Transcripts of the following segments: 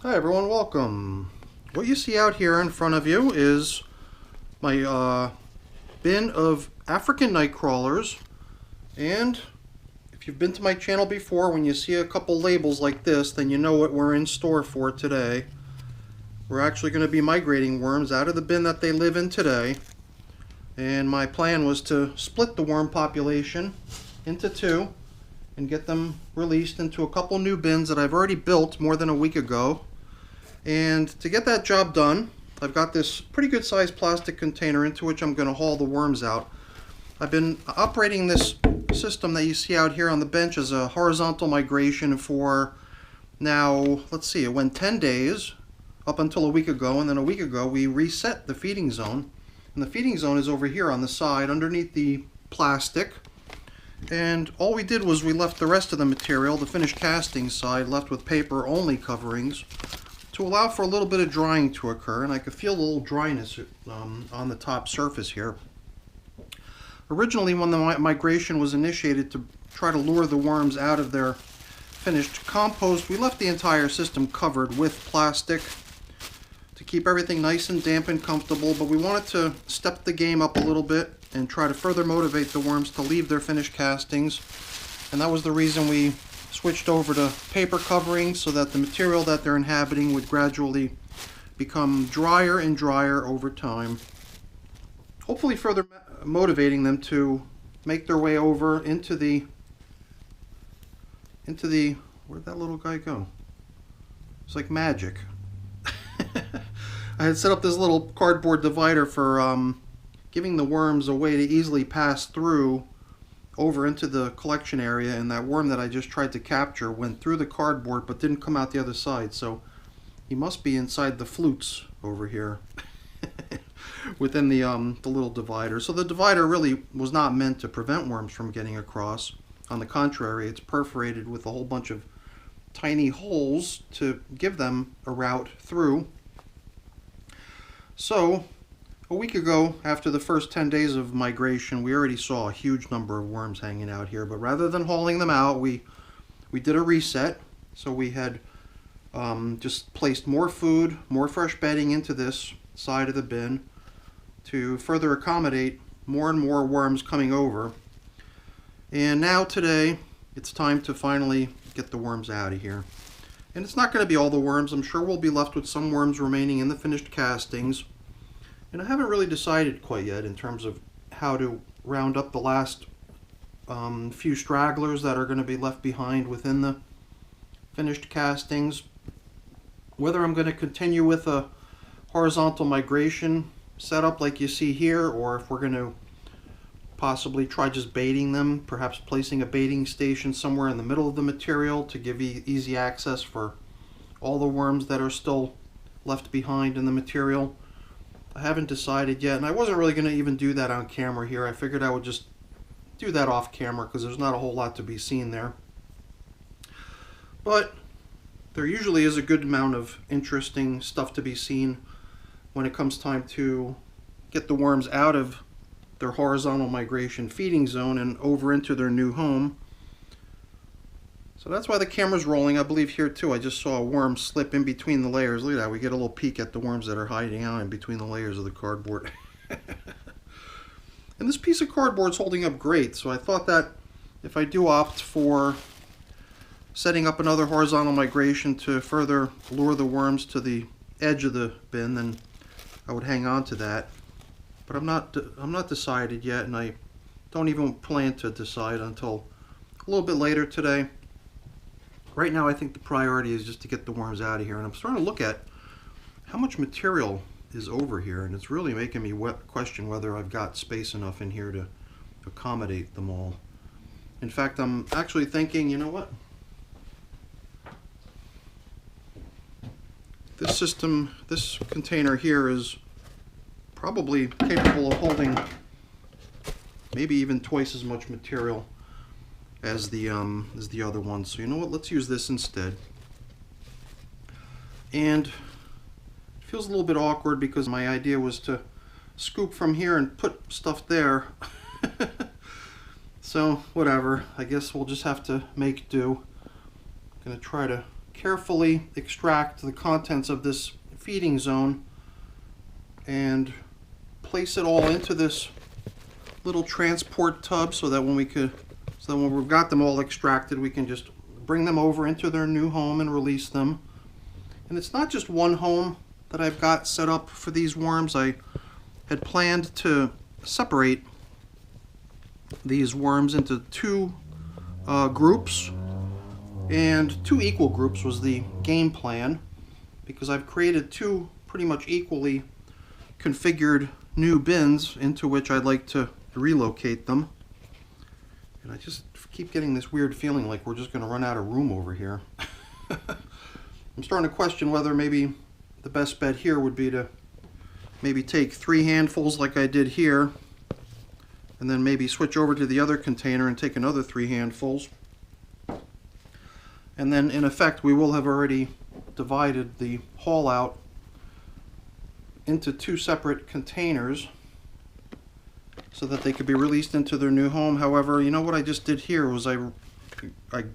Hi everyone, welcome. What you see out here in front of you is my bin of African nightcrawlers, and if you've been to my channel before, when you see a couple labels like this, then you know what we're in store for today. We're actually going to be migrating worms out of the bin that they live in today, and my plan was to split the worm population into two and get them released into a couple new bins that I've already built more than a week ago. And to get that job done, I've got this pretty good sized plastic container into which I'm going to haul the worms out. I've been operating this system that you see out here on the bench as a horizontal migration for now, let's see, it went 10 days up until a week ago, and then a week ago we reset the feeding zone. And the feeding zone is over here on the side underneath the plastic. And all we did was we left the rest of the material, the finished casting side, left with paper only coverings, to allow for a little bit of drying to occur, and I could feel a little dryness on the top surface here. Originally, when the migration was initiated to try to lure the worms out of their finished compost, we left the entire system covered with plastic to keep everything nice and damp and comfortable, but we wanted to step the game up a little bit and try to further motivate the worms to leave their finished castings, and that was the reason we switched over to paper coverings so that the material that they're inhabiting would gradually become drier and drier over time, hopefully further motivating them to make their way over into the where'd that little guy go? It's like magic. I had set up this little cardboard divider for giving the worms a way to easily pass through over into the collection area, and that worm that I just tried to capture went through the cardboard but didn't come out the other side, so he must be inside the flutes over here within the little divider. So the divider really was not meant to prevent worms from getting across. On the contrary, it's perforated with a whole bunch of tiny holes to give them a route through. So a week ago, after the first 10 days of migration, we already saw a huge number of worms hanging out here, but rather than hauling them out, we did a reset. So we had just placed more food, more fresh bedding into this side of the bin to further accommodate more and more worms coming over. And now today, it's time to finally get the worms out of here. And it's not going to be all the worms. I'm sure we'll be left with some worms remaining in the finished castings. And I haven't really decided quite yet in terms of how to round up the last few stragglers that are going to be left behind within the finished castings. Whether I'm going to continue with a horizontal migration setup like you see here, or if we're going to possibly try just baiting them, perhaps placing a baiting station somewhere in the middle of the material to give easy access for all the worms that are still left behind in the material. I haven't decided yet, and I wasn't really going to even do that on camera here. I figured I would just do that off camera because there's not a whole lot to be seen there. But there usually is a good amount of interesting stuff to be seen when it comes time to get the worms out of their horizontal migration feeding zone and over into their new home. So that's why the camera's rolling. I believe here too I just saw a worm slip in between the layers. Look at that, we get a little peek at the worms that are hiding out in between the layers of the cardboard. And this piece of cardboard is holding up great, so I thought that if I do opt for setting up another horizontal migration to further lure the worms to the edge of the bin, then I would hang on to that. But I'm not decided yet, and I don't even plan to decide until a little bit later today. Right now I think the priority is just to get the worms out of here, and I'm starting to look at how much material is over here, and it's really making me question whether I've got space enough in here to accommodate them all. In fact, I'm actually thinking, you know what? This container here is probably capable of holding maybe even twice as much material as the other one. So you know what? Let's use this instead. And it feels a little bit awkward because my idea was to scoop from here and put stuff there. So whatever. I guess we'll just have to make do. I'm gonna try to carefully extract the contents of this feeding zone and place it all into this little transport tub so that when we've got them all extracted, we can just bring them over into their new home and release them. And it's not just one home that I've got set up for these worms. I had planned to separate these worms into two groups, and two equal groups was the game plan, because I've created two pretty much equally configured new bins into which I'd like to relocate them. And I just keep getting this weird feeling like we're just going to run out of room over here. I'm starting to question whether maybe the best bet here would be to maybe take 3 handfuls like I did here, and then maybe switch over to the other container and take another 3 handfuls. And then in effect we will have already divided the haul out into 2 separate containers so that they could be released into their new home. However, you know what I just did here was I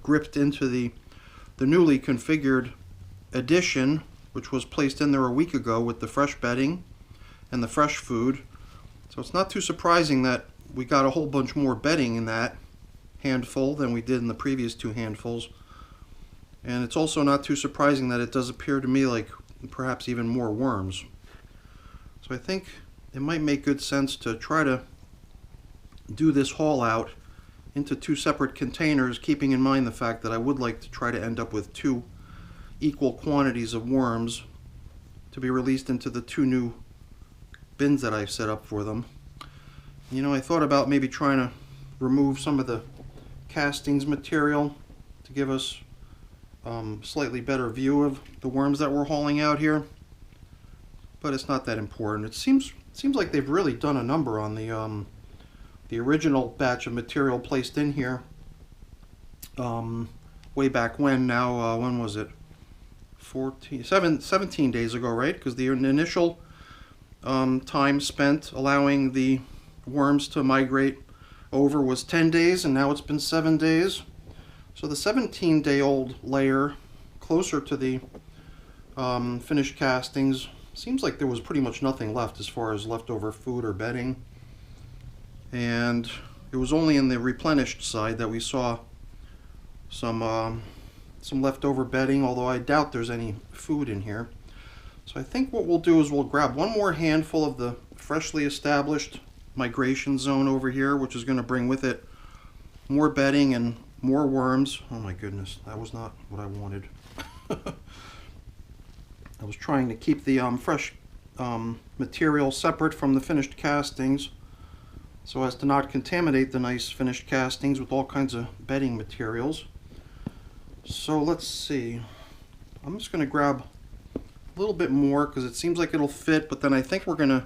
gripped into the newly configured addition, which was placed in there a week ago with the fresh bedding and the fresh food. So it's not too surprising that we got a whole bunch more bedding in that handful than we did in the previous 2 handfuls. And it's also not too surprising that it does appear to me like perhaps even more worms. So I think it might make good sense to try to do this haul out into 2 separate containers, keeping in mind the fact that I would like to try to end up with 2 equal quantities of worms to be released into the 2 new bins that I've set up for them. You know, I thought about maybe trying to remove some of the castings material to give us slightly better view of the worms that we're hauling out here, but it's not that important. It seems like they've really done a number on the original batch of material placed in here way back when. Now when was it? 17 days ago, right? Because the initial time spent allowing the worms to migrate over was 10 days, and now it's been 7 days. So the 17-day-old layer closer to the finished castings, seems like there was pretty much nothing left as far as leftover food or bedding. And it was only in the replenished side that we saw some leftover bedding, although I doubt there's any food in here. So I think what we'll do is we'll grab one more handful of the freshly established migration zone over here, which is going to bring with it more bedding and more worms. Oh my goodness, that was not what I wanted. I was trying to keep the fresh material separate from the finished castings so as to not contaminate the nice finished castings with all kinds of bedding materials. So let's see, I'm just going to grab a little bit more because it seems like it'll fit, but then I think we're going to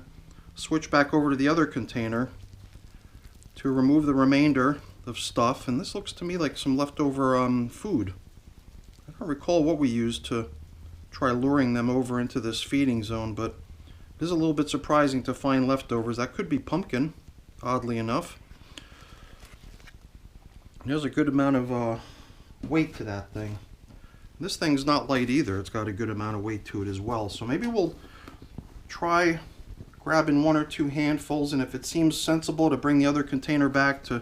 switch back over to the other container to remove the remainder of stuff. And this looks to me like some leftover food. I don't recall what we used to try luring them over into this feeding zone, but it is a little bit surprising to find leftovers. That could be pumpkin, oddly enough. There's a good amount of weight to that thing. This thing's not light either. It's got a good amount of weight to it as well. So maybe we'll try grabbing 1 or 2 handfuls, and if it seems sensible to bring the other container back to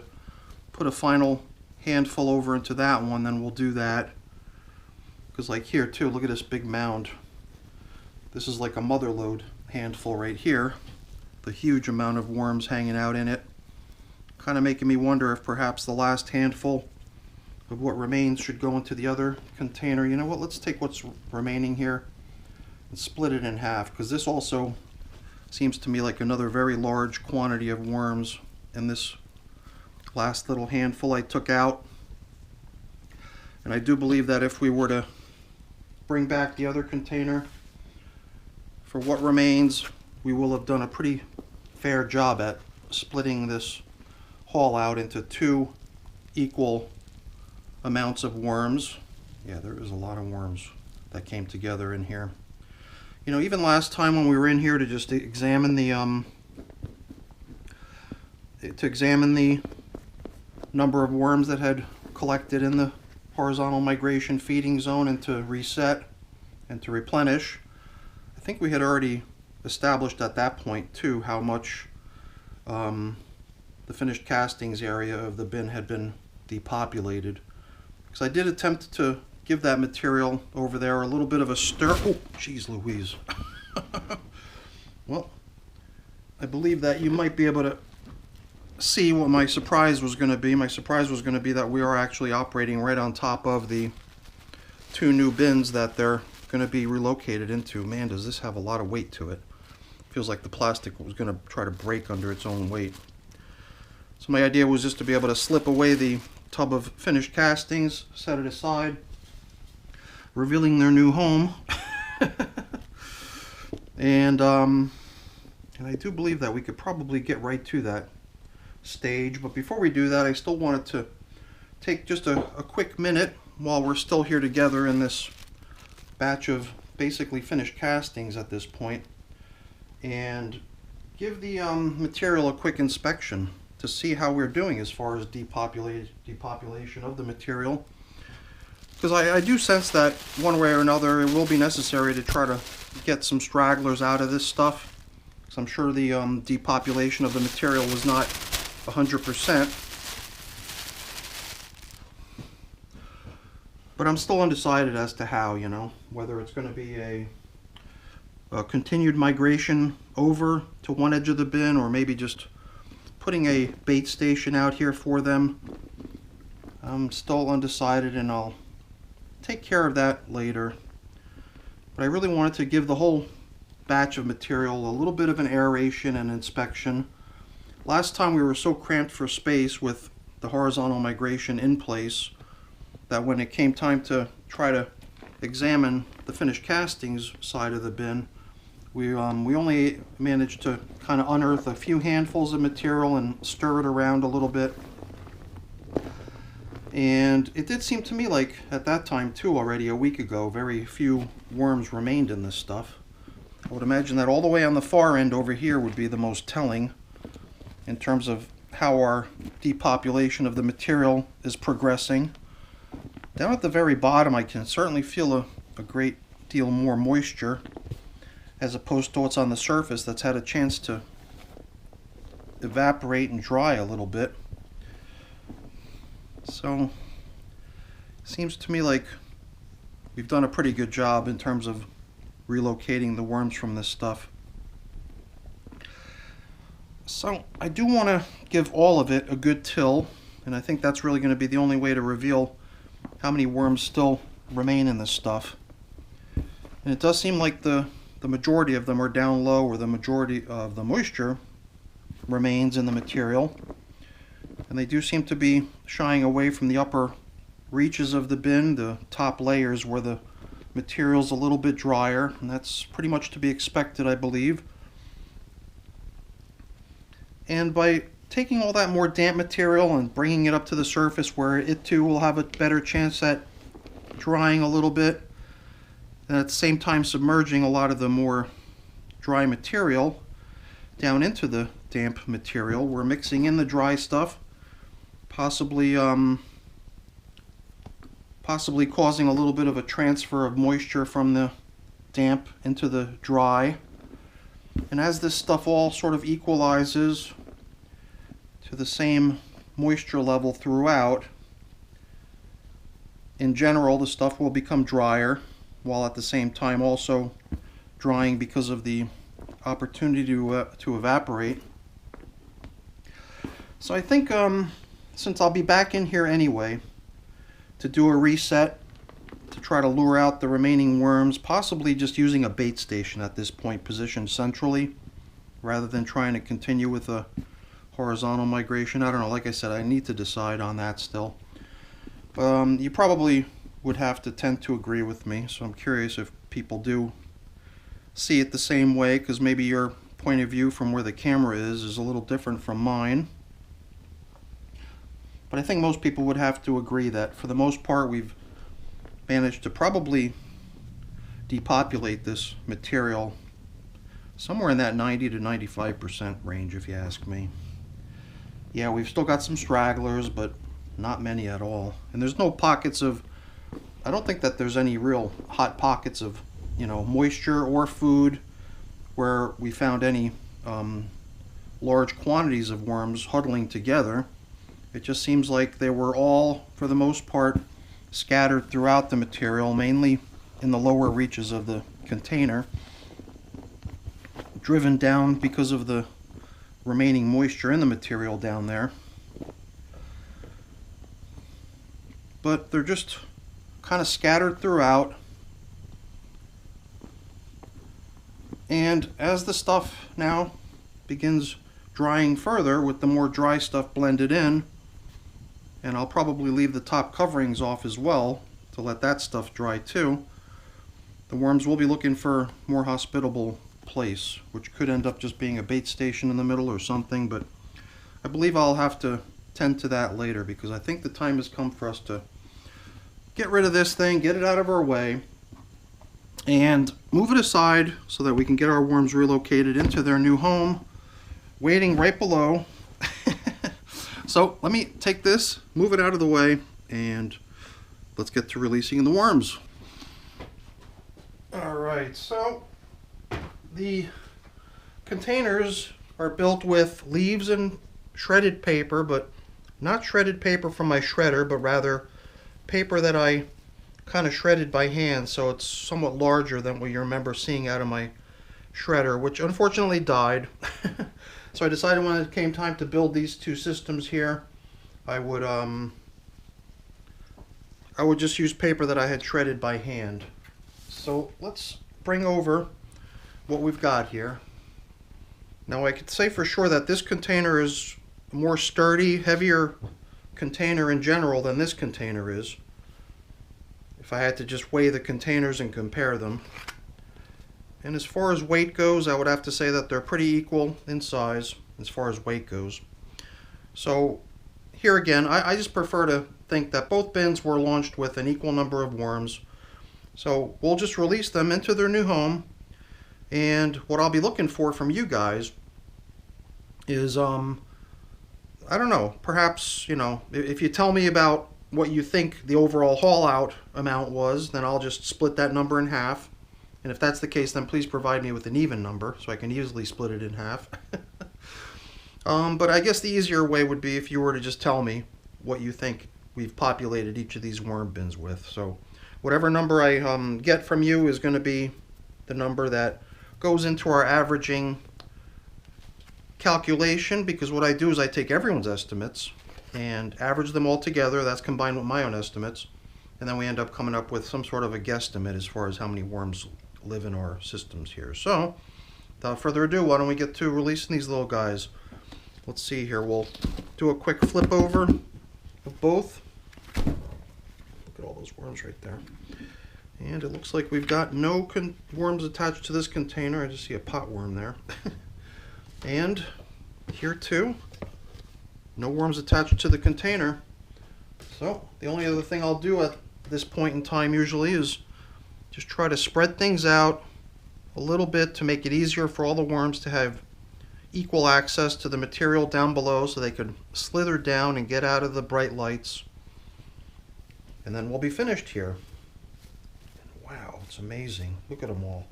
put a final handful over into that one, then we'll do that. Because like here too, look at this big mound. This is like a mother lode handful right here. The huge amount of worms hanging out in it. Kind of making me wonder if perhaps the last handful of what remains should go into the other container. You know what, let's take what's remaining here and split it in half, because this also seems to me like another very large quantity of worms in this last little handful I took out. And I do believe that if we were to bring back the other container for what remains, we will have done a pretty fair job at splitting this haul out into 2 equal amounts of worms. Yeah, there is a lot of worms that came together in here. You know, even last time when we were in here to just examine the number of worms that had collected in the horizontal migration feeding zone and to reset and to replenish. I think we had already established at that point too how much the finished castings area of the bin had been depopulated. Because I did attempt to give that material over there a little bit of a stir. Oh, geez Louise. Well, I believe that you might be able to see what my surprise was going to be. My surprise was going to be that we are actually operating right on top of the two new bins that they're going to be relocated into. Man, does this have a lot of weight to it. Feels like the plastic was going to try to break under its own weight. So my idea was just to be able to slip away the tub of finished castings, set it aside, revealing their new home. And I do believe that we could probably get right to that stage. But before we do that, I still wanted to take just a quick minute while we're still here together in this batch of basically finished castings at this point, and give the material a quick inspection to see how we're doing as far as depopulation of the material. Because I do sense that one way or another it will be necessary to try to get some stragglers out of this stuff. Because I'm sure the depopulation of the material was not 100%. But I'm still undecided as to how, you know, whether it's going to be a continued migration over to one edge of the bin, or maybe just putting a bait station out here for them. I'm still undecided, and I'll take care of that later. But I really wanted to give the whole batch of material a little bit of an aeration and inspection. Last time we were so cramped for space with the horizontal migration in place that when it came time to try to examine the finished castings side of the bin, we only managed to kind of unearth a few handfuls of material and stir it around a little bit. And it did seem to me like at that time too, already a week ago, very few worms remained in this stuff. I would imagine that all the way on the far end over here would be the most telling in terms of how our depopulation of the material is progressing. Down at the very bottom I can certainly feel a great deal more moisture, as opposed to what's on the surface that's had a chance to evaporate and dry a little bit. So it seems to me like we've done a pretty good job in terms of relocating the worms from this stuff. So I do want to give all of it a good till, and I think that's really going to be the only way to reveal how many worms still remain in this stuff. And it does seem like the majority of them are down low, or the majority of the moisture remains in the material. And they do seem to be shying away from the upper reaches of the bin, the top layers where the material's a little bit drier, and that's pretty much to be expected, I believe. And by taking all that more damp material and bringing it up to the surface where it too will have a better chance at drying a little bit, and at the same time submerging a lot of the more dry material down into the damp material, we're mixing in the dry stuff, possibly causing a little bit of a transfer of moisture from the damp into the dry. And as this stuff all sort of equalizes to the same moisture level throughout, in general the stuff will become drier, while at the same time also drying because of the opportunity to evaporate. So I think since I'll be back in here anyway to do a reset, to try to lure out the remaining worms, possibly just using a bait station at this point positioned centrally rather than trying to continue with a horizontal migration. I don't know, like I said, I need to decide on that still. You probably would have to tend to agree with me, so I'm curious if people do see it the same way, because maybe your point of view from where the camera is a little different from mine. But I think most people would have to agree that for the most part we've managed to probably depopulate this material somewhere in that 90 to 95% range, if you ask me. Yeah, we've still got some stragglers, but not many at all. And there's no pockets of, I don't think that there's any real hot pockets of, moisture or food where we found any large quantities of worms huddling together. It just seems like they were all, for the most part, scattered throughout the material, mainly in the lower reaches of the container, driven down because of the remaining moisture in the material down there. But they're just kind of scattered throughout. And as the stuff now begins drying further with the more dry stuff blended in, and I'll probably leave the top coverings off as well to let that stuff dry too, the worms will be looking for a more hospitable place, which could end up just being a bait station in the middle or something, but I believe I'll have to tend to that later, because I think the time has come for us to get rid of this thing, get it out of our way, and move it aside so that we can get our worms relocated into their new home, waiting right below. So let me take this, move it out of the way, and let's get to releasing the worms. Alright, so the containers are built with leaves and shredded paper, but not shredded paper from my shredder, but rather paper that I kind of shredded by hand, so it's somewhat larger than what you remember seeing out of my shredder, which unfortunately died. So I decided when it came time to build these two systems here, I would just use paper that I had shredded by hand. So let's bring over what we've got here. Now I could say for sure that this container is a more sturdy, heavier container in general than this container is, if I had to just weigh the containers and compare them. And as far as weight goes, I would have to say that they're pretty equal in size as far as weight goes. So here again, I just prefer to think that both bins were launched with an equal number of worms. So we'll just release them into their new home, and what I'll be looking for from you guys is, I don't know, perhaps, if you tell me about what you think the overall haul out amount was, then I'll just split that number in half. And if that's the case, then please provide me with an even number so I can easily split it in half. But I guess the easier way would be if you were to just tell me what you think we've populated each of these worm bins with. So whatever number I get from you is going to be the number that goes into our averaging calculation, because what I do is I take everyone's estimates and average them all together. That's combined with my own estimates. And then we end up coming up with some sort of a guesstimate as far as how many worms live in our systems here. So without further ado, why don't we get to releasing these little guys. Let's see here. We'll do a quick flip over of both. Look at all those worms right there. And it looks like we've got no worms attached to this container. I just see a pot worm there. And here too, no worms attached to the container. So the only other thing I'll do at this point in time usually is just try to spread things out a little bit to make it easier for all the worms to have equal access to the material down below, so they could slither down and get out of the bright lights. And then we'll be finished here. And wow, it's amazing. Look at them all.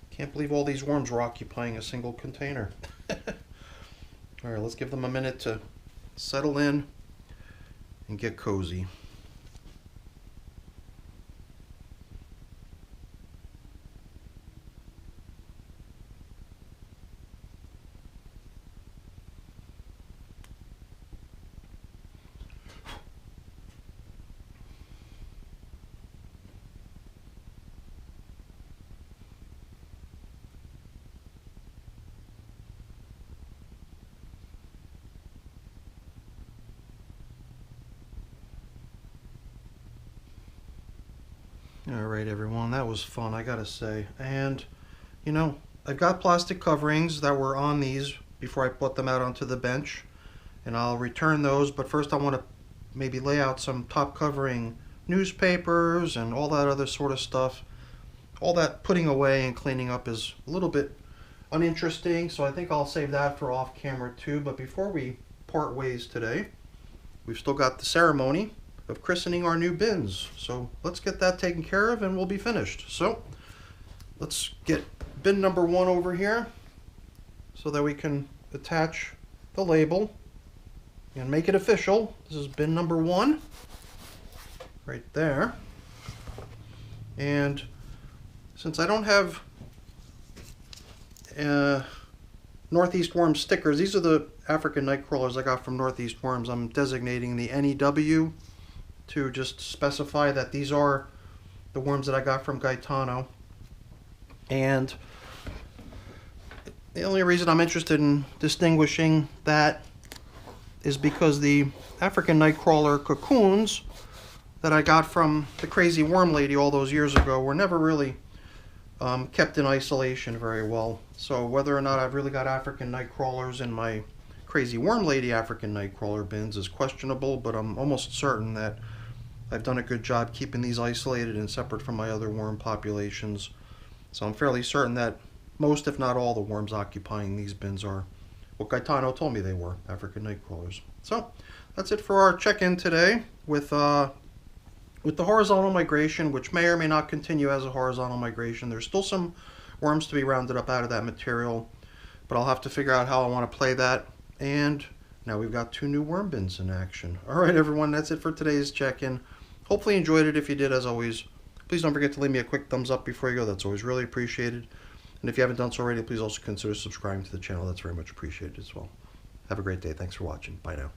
Can't believe all these worms were occupying a single container. All right, let's give them a minute to settle in and get cozy. Alright everyone, that was fun, I gotta say. And, I've got plastic coverings that were on these before I put them out onto the bench. And I'll return those, but first I want to maybe lay out some top covering newspapers and all that other sort of stuff. All that putting away and cleaning up is a little bit uninteresting, so I think I'll save that for off camera too. But before we part ways today, we've still got the ceremony of christening our new bins. So let's get that taken care of and we'll be finished. So let's get bin number 1 over here so that we can attach the label and make it official. This is bin number 1 right there. And since I don't have Northeast Worm stickers, these are the African nightcrawlers I got from Northeast Worms. I'm designating the NEW to just specify that these are the worms that I got from Gaetano. And the only reason I'm interested in distinguishing that is because the African nightcrawler cocoons that I got from the crazy worm lady all those years ago were never really kept in isolation very well. So whether or not I've really got African nightcrawlers in my crazy worm lady African nightcrawler bins is questionable, but I'm almost certain that I've done a good job keeping these isolated and separate from my other worm populations. So I'm fairly certain that most, if not all, the worms occupying these bins are what Gaetano told me they were, African nightcrawlers. So that's it for our check-in today with the horizontal migration, which may or may not continue as a horizontal migration. There's still some worms to be rounded up out of that material, but I'll have to figure out how I want to play that. And now we've got 2 new worm bins in action. All right, everyone, that's it for today's check-in. Hopefully you enjoyed it. If you did, as always, please don't forget to leave me a quick thumbs up before you go. That's always really appreciated. And if you haven't done so already, please also consider subscribing to the channel. That's very much appreciated as well. Have a great day. Thanks for watching. Bye now.